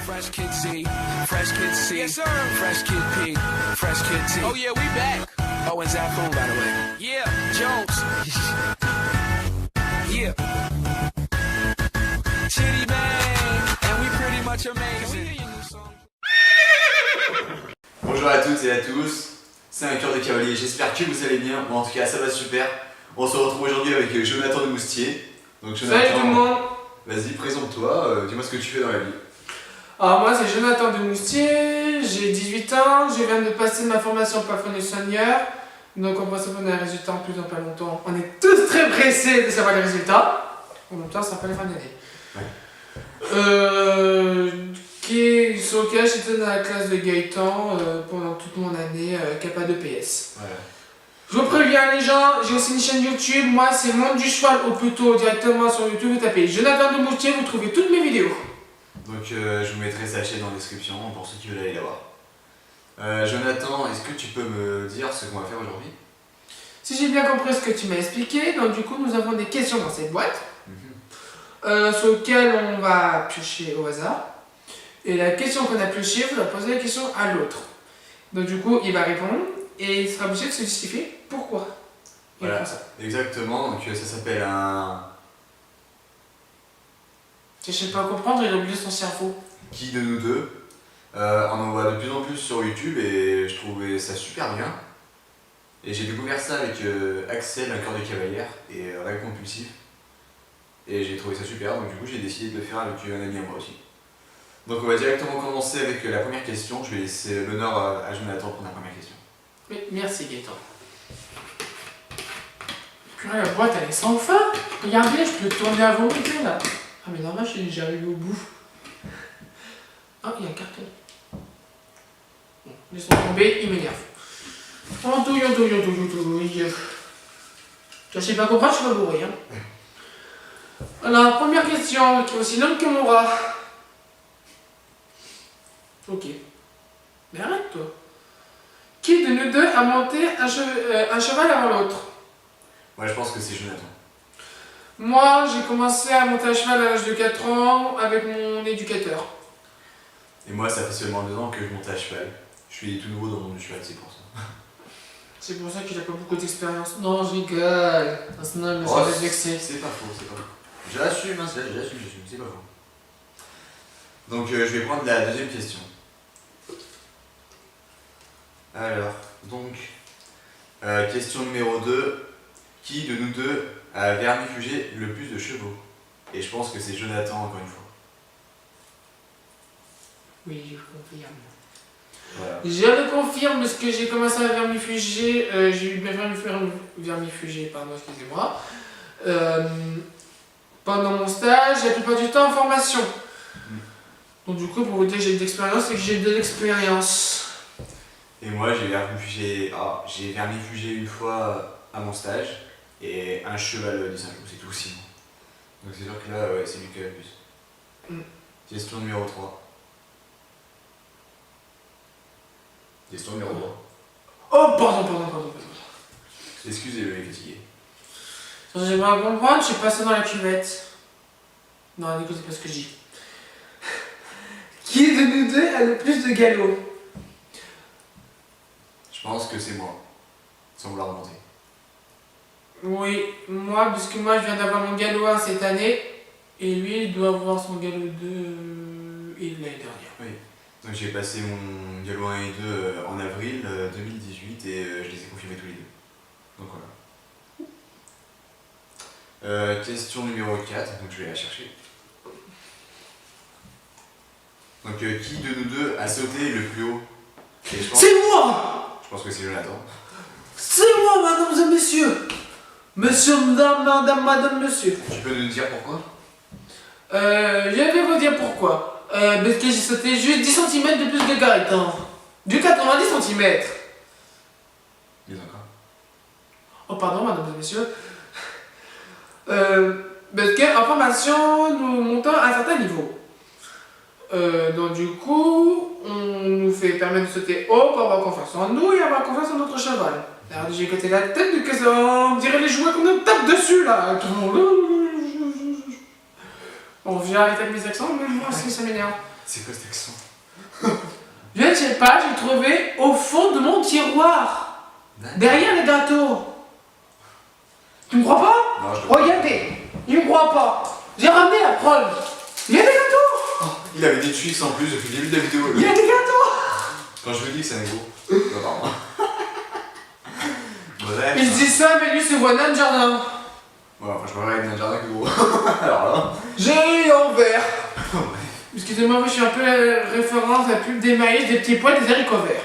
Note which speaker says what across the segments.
Speaker 1: Fresh Kid C, Fresh Kid C, yes sir. Fresh Kid P, Fresh Kid T. Oh yeah, we back. Oh, and Zafoon, by the way. Yeah, Jones. Yeah. Chitty bang, and we pretty much amazing.
Speaker 2: Bonjour à toutes et à tous, c'est un cœur de cavalier, j'espère que vous allez bien, bon, en tout cas ça va super. On se retrouve aujourd'hui avec Jonathan de Moustier. Donc, Jonathan,
Speaker 3: salut tout le monde.
Speaker 2: Vas-y, présente-toi, dis-moi ce que tu fais dans la vie.
Speaker 3: Alors moi c'est Jonathan de Moustier, j'ai 18 ans, je viens de passer ma formation plafonnier soigneur. Donc on va se donner un résultat en plus dans pas longtemps. On est tous très pressés de savoir les résultats. En même temps ça sera pas les fins d'année. Ouais. Sur lequel j'étais dans la classe de Gaëtan pendant toute mon année CAPA de PS.
Speaker 2: Ouais.
Speaker 3: Je vous préviens les gens, j'ai aussi une chaîne YouTube, moi c'est Monde du Cheval ou plutôt directement sur YouTube, vous tapez Jonathan de Moustier, vous trouvez toutes mes vidéos.
Speaker 2: Donc je vous mettrai sa chaîne dans la description pour ceux qui veulent aller la voir. Jonathan, est-ce que tu peux me dire ce qu'on va faire aujourd'hui?
Speaker 3: Si j'ai bien compris ce que tu m'as expliqué, donc du coup nous avons des questions dans cette boîte sur lesquelles on va piocher au hasard. Et la question qu'on a piochée, il faudra poser la question à l'autre. Donc du coup il va répondre et il sera obligé de se justifier pourquoi.
Speaker 2: Voilà, exactement, donc ça s'appelle un...
Speaker 3: Je sais pas comprendre, il a oublié son cerveau.
Speaker 2: Qui de nous deux? On en voit de plus en plus sur YouTube et je trouvais ça super bien. Et j'ai découvert ça avec Axel, un cœur de cavalière, et Rêve compulsif. Et j'ai trouvé ça super, donc du coup j'ai décidé de le faire avec un ami à moi aussi. Donc on va directement commencer avec la première question. Je vais laisser l'honneur à Jonathan pour la première question.
Speaker 3: Oui, merci Gaëtan. Purée, la boîte elle est sans fin. Regardez, je peux tourner à volonté là. Ah mais normal, j'arrive au bout. Ah, il y a un carton. Bon, laissons tomber, il m'énerve. Andouille. Je sais pas comprendre, je suis pas bourré. Hein. Alors, première question, qui est aussi longue que mon rat. Ok. Mais arrête toi. Qui de nous deux a monté un cheval avant l'autre?
Speaker 2: Moi je pense que c'est Jonathan.
Speaker 3: Moi, j'ai commencé à monter à cheval à l'âge de 4 ans avec mon éducateur.
Speaker 2: Et moi ça fait seulement 2 ans que je monte à cheval. Je suis tout nouveau dans le monde du cheval, c'est pour ça.
Speaker 3: C'est pour ça qu'il a pas beaucoup d'expérience. Non, je rigole. Sinon, il me serait vexé.
Speaker 2: C'est pas faux, c'est pas faux. J'assume, hein, j'assume, c'est pas faux. Donc je vais prendre la deuxième question. Alors, donc, question numéro 2. Qui de nous deux a vermifugé le plus de chevaux? Et je pense que c'est Jonathan encore une fois.
Speaker 3: Oui, je confirme.
Speaker 2: Voilà.
Speaker 3: Je le confirme parce que j'ai commencé à vermifuger. J'ai eu bien vermifuger, pardon, excusez-moi. Pendant mon stage, la plupart du temps en formation. Donc du coup, pour vous dire que j'ai de l'expérience, c'est que j'ai de l'expérience.
Speaker 2: Et moi, j'ai vermifugé une fois à mon stage et un cheval du Saint-Cloud, c'est tout aussi. Donc c'est sûr que là, ouais, c'est lui qui a le plus. Question numéro 3. Question numéro 3.
Speaker 3: Oh, pardon.
Speaker 2: Excusez-le, il est fatigué.
Speaker 3: J'aimerais comprendre, je suis passé dans la cuvette. Non, n'écoutez pas ce que je dis. Qui de nous deux a le plus de galop?
Speaker 2: Je pense que c'est moi, sans vouloir remonter.
Speaker 3: Oui, moi, parce que moi je viens d'avoir mon galop 1 cette année, et lui il doit avoir son galop 2 l'année dernière.
Speaker 2: Oui, donc j'ai passé mon galop 1 et 2 en avril 2018 et je les ai confirmés tous les deux. Donc voilà. Question numéro 4, donc je vais la chercher. Donc qui de nous deux a sauté le plus haut?
Speaker 3: C'est moi!
Speaker 2: Je pense que c'est Jonathan.
Speaker 3: C'est moi, mesdames et messieurs! Monsieur, madame, monsieur.
Speaker 2: Tu peux nous dire pourquoi?
Speaker 3: Je vais vous dire pourquoi. Parce que j'ai sauté juste 10 cm de plus que Gaëtan. Du 90 cm.
Speaker 2: Mais encore.
Speaker 3: Oh pardon, mesdames et messieurs. Parce qu'en formation, nous montons à un certain niveau. Donc du coup, on nous fait permettre de sauter haut pour avoir confiance en nous et avoir confiance en notre cheval. Alors j'ai côté la tête du caisson, on dirait les jouets qu'on nous tape dessus là. On revient avec mes accents, même moi aussi ça m'énerve.
Speaker 2: C'est quoi cet accent?
Speaker 3: Je ne sais pas, j'ai trouvé au fond de mon tiroir. Derrière les gâteaux. Tu me crois pas?
Speaker 2: Non, je
Speaker 3: Regardez, il me croit pas. J'ai ramené la preuve. Il y a des gâteaux.
Speaker 2: Oh, il avait des Twix en plus depuis le début de la vidéo.
Speaker 3: Il y a des gâteaux.
Speaker 2: Quand je vous dis que c'est un gros. Pardon. Bref.
Speaker 3: Il dit ça, mais lui se voit dans le jardin.
Speaker 2: Ouais, enfin, je me réveille dans un jardin plus gros. Alors là.
Speaker 3: J'ai en vert. Excusez-moi, moi je suis un peu référence à la pub des maïs, des petits pois, des haricots verts.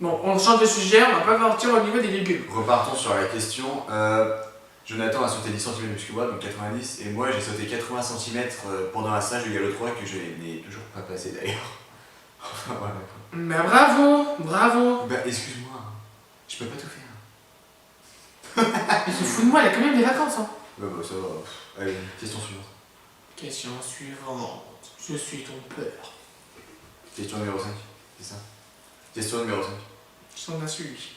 Speaker 3: Bon, on change de sujet, on va pas partir au niveau des légumes.
Speaker 2: Repartons sur la question. Jonathan a sauté 10 cm plus que moi, donc 90, et moi j'ai sauté 80 cm pendant un stage de Gallo 3 que je n'ai toujours pas passé d'ailleurs. Enfin voilà quoi.
Speaker 3: Mais bravo, bravo.
Speaker 2: Bah excuse-moi, je peux pas tout faire.
Speaker 3: Il se fout de moi, il a quand même des vacances. Hein.
Speaker 2: Bah ça va. Allez, question suivante.
Speaker 3: Question suivante. Je suis ton père.
Speaker 2: Question numéro 5, c'est ça. Question numéro 5.
Speaker 3: Je t'en ai suivi.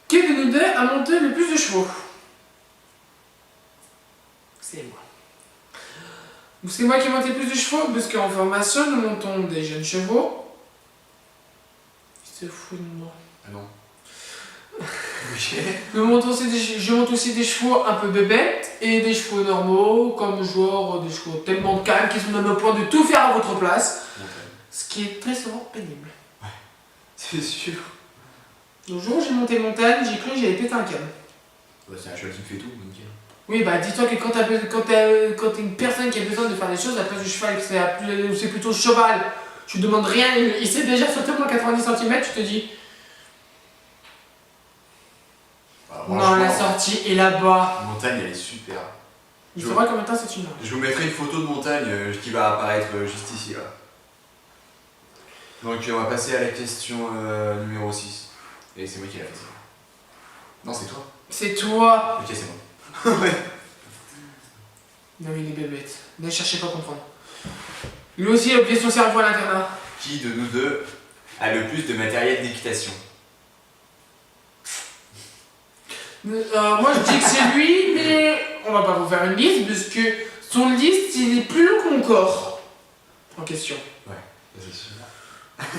Speaker 3: Qui de nous deux a monté le plus de chevaux? C'est moi. C'est moi qui ai monté le plus de chevaux, parce qu'en formation, nous montons des jeunes chevaux. Il se fout de moi.
Speaker 2: Ah non.
Speaker 3: Je monte aussi des chevaux un peu bébêtes et des chevaux normaux, comme genre des chevaux tellement calmes qu'ils sont même au point de tout faire à votre place. Ce qui est très souvent pénible.
Speaker 2: Ouais, c'est sûr.
Speaker 3: Le jour où j'ai monté montagne, j'ai cru que j'allais péter un câble.
Speaker 2: Ouais, c'est un cheval qui fait tout, nickel.
Speaker 3: Oui, bah dis-toi que quand t'es une personne qui a besoin de faire des choses à la place du cheval, que c'est plutôt cheval, tu demandes rien, il sait déjà sauter au moins 90 cm, tu te dis.
Speaker 2: Bah,
Speaker 3: Non, la sortie est là-bas.
Speaker 2: La montagne elle est super.
Speaker 3: Il faudra combien de temps c'est une heure.
Speaker 2: Je vous mettrai une photo de montagne qui va apparaître juste ici là. Donc on va passer à la question numéro 6. Et c'est moi qui l'ai fait ça. Non, c'est toi.
Speaker 3: C'est toi.
Speaker 2: Ok, c'est moi. Ouais.
Speaker 3: Non, il est bébête. Ne cherchez pas à comprendre. Lui aussi, il a oublié son cerveau à l'internat.
Speaker 2: Qui de nous deux a le plus de matériel d'équitation?
Speaker 3: Moi, je dis que c'est lui, mais on va pas vous faire une liste, parce que son liste, il est plus long que mon corps. En question.
Speaker 2: Ouais, c'est sûr.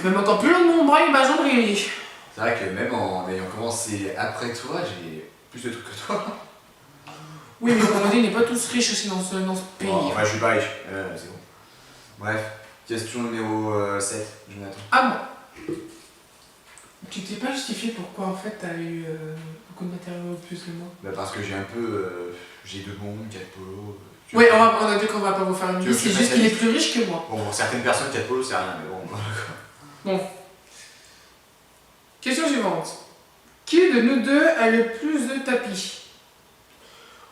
Speaker 3: Même encore plus long que mon bras et ma jambe réunie.
Speaker 2: C'est vrai que même en ayant commencé après toi, j'ai plus de trucs que toi.
Speaker 3: Oui, mais comme on dit, on n'est pas tous riches aussi dans ce pays.
Speaker 2: Bon, enfin, je suis pas riche. C'est bon. Bref, question numéro 7, Jonathan.
Speaker 3: Ah bon. Tu t'es pas justifié pourquoi en fait t'as eu beaucoup de matériaux plus que moi?
Speaker 2: Bah parce que j'ai un peu... j'ai 2 bombes, 4 polos...
Speaker 3: Oui, on a dit qu'on va pas vous faire une liste, c'est juste qu'il est plus riche que moi.
Speaker 2: Bon, pour certaines personnes, 4 polos c'est rien, mais bon...
Speaker 3: Bon. Question suivante. Qui de nous deux a le plus de tapis?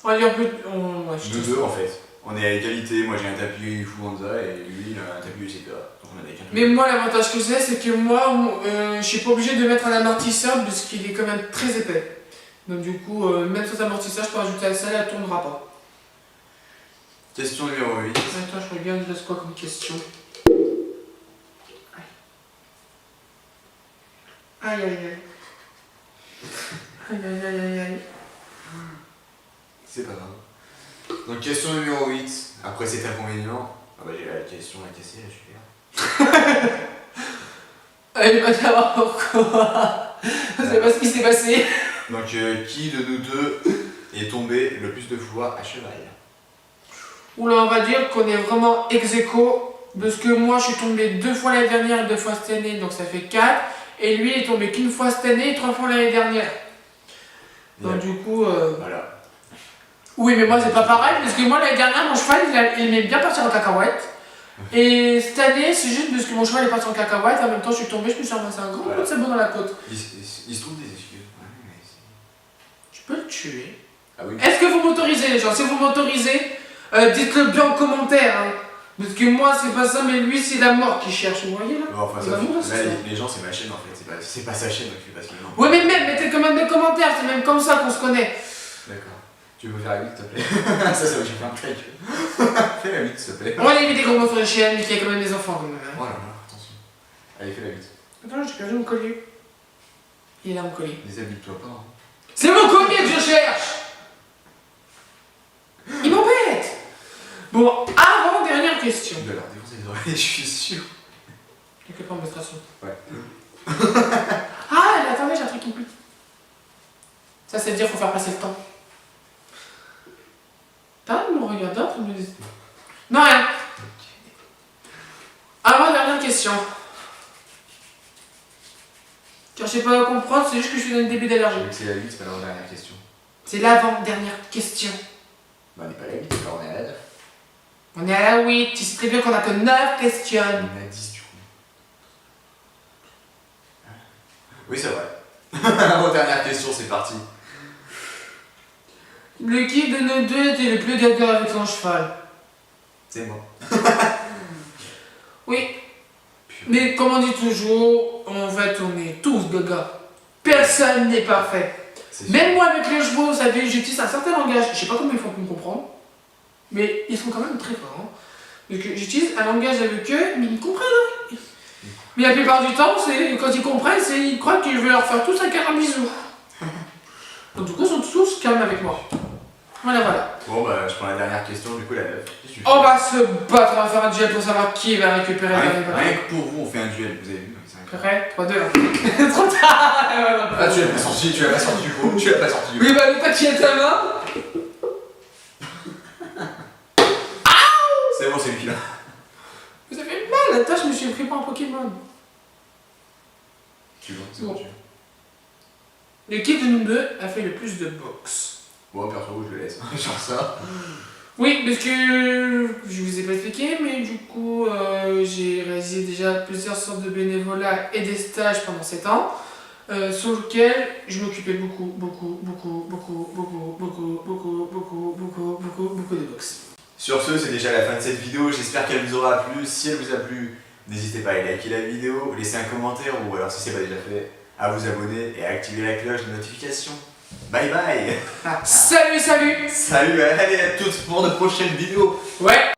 Speaker 3: On va dire plus...
Speaker 2: Nous deux en fait. On est à égalité, moi j'ai un tapis Fuanza et lui il a un tapis UCPA. Donc on a des qu'un.
Speaker 3: Mais moi l'avantage que j'ai c'est que moi je suis pas obligé de mettre un amortisseur parce qu'il est quand même très épais. Donc du coup même sans amortisseur je peux rajouter à ça, elle tournera pas.
Speaker 2: Question numéro 8.
Speaker 3: Attends je regarde il reste quoi comme question. Aïe aïe aïe. Aïe aïe aïe aïe aïe.
Speaker 2: C'est pas grave. Donc question numéro 8, après cet inconvénient, ah bah j'ai la question à casser là, super.
Speaker 3: Elle va savoir pourquoi. Je sais pas ce qui s'est passé.
Speaker 2: Donc qui de nous deux est tombé le plus de fois à cheval?
Speaker 3: Oula on va dire qu'on est vraiment ex aequo. Parce que moi je suis tombé 2 fois l'année dernière et 2 fois cette année, donc ça fait 4. Et lui il est tombé qu'une fois cette année et 3 fois l'année dernière. Donc du coup...
Speaker 2: Voilà.
Speaker 3: Oui mais moi c'est pas pareil, parce que moi l'année dernière mon cheval il aimait bien partir en cacahuète. Et cette année c'est juste parce que mon cheval est parti en cacahuète, en même temps je suis tombé, je me suis ramassé un grand coup de sabot dans la côte.
Speaker 2: Il se trouve des excuses. Ouais, mais
Speaker 3: je peux le tuer.
Speaker 2: Ah oui.
Speaker 3: Est-ce que vous m'autorisez les gens? Si vous m'autorisez, dites-le bien en commentaire. Hein. Parce que moi c'est pas ça, mais lui c'est la mort qui cherche, vous voyez là?
Speaker 2: Bon, enfin, ça,
Speaker 3: là,
Speaker 2: les gens c'est ma chaîne en fait, c'est pas sa chaîne donc il passe le nom.
Speaker 3: Oui mais même, mettez quand même des commentaires, c'est même comme ça qu'on se connaît.
Speaker 2: D'accord. Tu veux faire la 8 s'il te plaît? Ça va, j'ai fait un clic. Fais la 8 s'il te plaît.
Speaker 3: On va aller éviter qu'on montre les chiennes, mais qu'il y a quand même des enfants quand même. Hein.
Speaker 2: Oh là là, attention. Allez, fais la 8.
Speaker 3: Attends, j'ai perdu mon collier. Il est là mon collier.
Speaker 2: Déshabille-toi pas. Hein.
Speaker 3: C'est mon collier que je cherche! Il m'embête! Bon, avant-dernière question.
Speaker 2: De leur défoncer les oreilles, je suis sûr.
Speaker 3: T'inquiète pas, on mettra ça.
Speaker 2: Ouais.
Speaker 3: Ah, attendez, j'ai un truc qui me pique. Ça, c'est dire qu'il faut faire passer le temps. T'as me regarder, tu me dis. Non, rien. Avant-dernière question. Car je sais pas comprendre, c'est juste que je suis dans une début d'allergie.
Speaker 2: C'est la 8, c'est pas la dernière question.
Speaker 3: C'est l'avant-dernière question.
Speaker 2: Bah, on n'est pas à la 8, on est à la 9.
Speaker 3: On est à la 8, tu sais très bien qu'on a que 9 questions.
Speaker 2: On est à 10 du coup. Oui, c'est vrai. Avant-dernière question, c'est parti.
Speaker 3: Lequel de nous deux était le plus gaga avec son cheval?
Speaker 2: C'est moi.
Speaker 3: Oui. Mais comme on dit toujours, en fait, on est tous gaga. Personne n'est parfait. Même moi avec les chevaux, vous savez, j'utilise un certain langage. Je sais pas comment ils font pour me comprendre. Mais ils sont quand même très forts. Hein. Donc j'utilise un langage avec eux, mais ils comprennent. Hein. Mais la plupart du temps, quand ils comprennent, ils croient que je vais leur faire tous un câlin bisou. Donc du coup, ils sont tous calmes avec moi. Voilà, voilà.
Speaker 2: Bon, bah, je prends la dernière question, du coup, la 9.
Speaker 3: On va se battre, on va faire un duel pour savoir qui va récupérer la
Speaker 2: Rien que pour vous, on fait un duel, vous avez vu.
Speaker 3: Prêt 3, 2, 1. Trop tard.
Speaker 2: Ah, tu l'as pas sorti, du coup. Tu l'as pas sorti du coup.
Speaker 3: Oui, bah, mais toi, tu as ta main.
Speaker 2: C'est bon, c'est lui qui l'a.
Speaker 3: Vous avez mal, attends, je me suis pris pour un Pokémon.
Speaker 2: Tu vois, c'est
Speaker 3: bon.
Speaker 2: bon.
Speaker 3: Lequel de nous deux a fait le plus de boxe?
Speaker 2: Bon, perso, je le laisse. Genre ça.
Speaker 3: Oui, parce que je vous ai pas expliqué, mais du coup, j'ai réalisé déjà plusieurs sortes de bénévolat et des stages pendant 7 ans, sur lesquels je m'occupais beaucoup de boxe.
Speaker 2: Sur ce, c'est déjà la fin de cette vidéo. J'espère qu'elle vous aura plu. Si elle vous a plu, n'hésitez pas à liker la vidéo, laisser un commentaire ou alors si c'est pas déjà fait, à vous abonner et à activer la cloche de notification. Bye bye.
Speaker 3: Salut, salut.
Speaker 2: Salut, allez à toutes pour de prochaines vidéos.
Speaker 3: Ouais.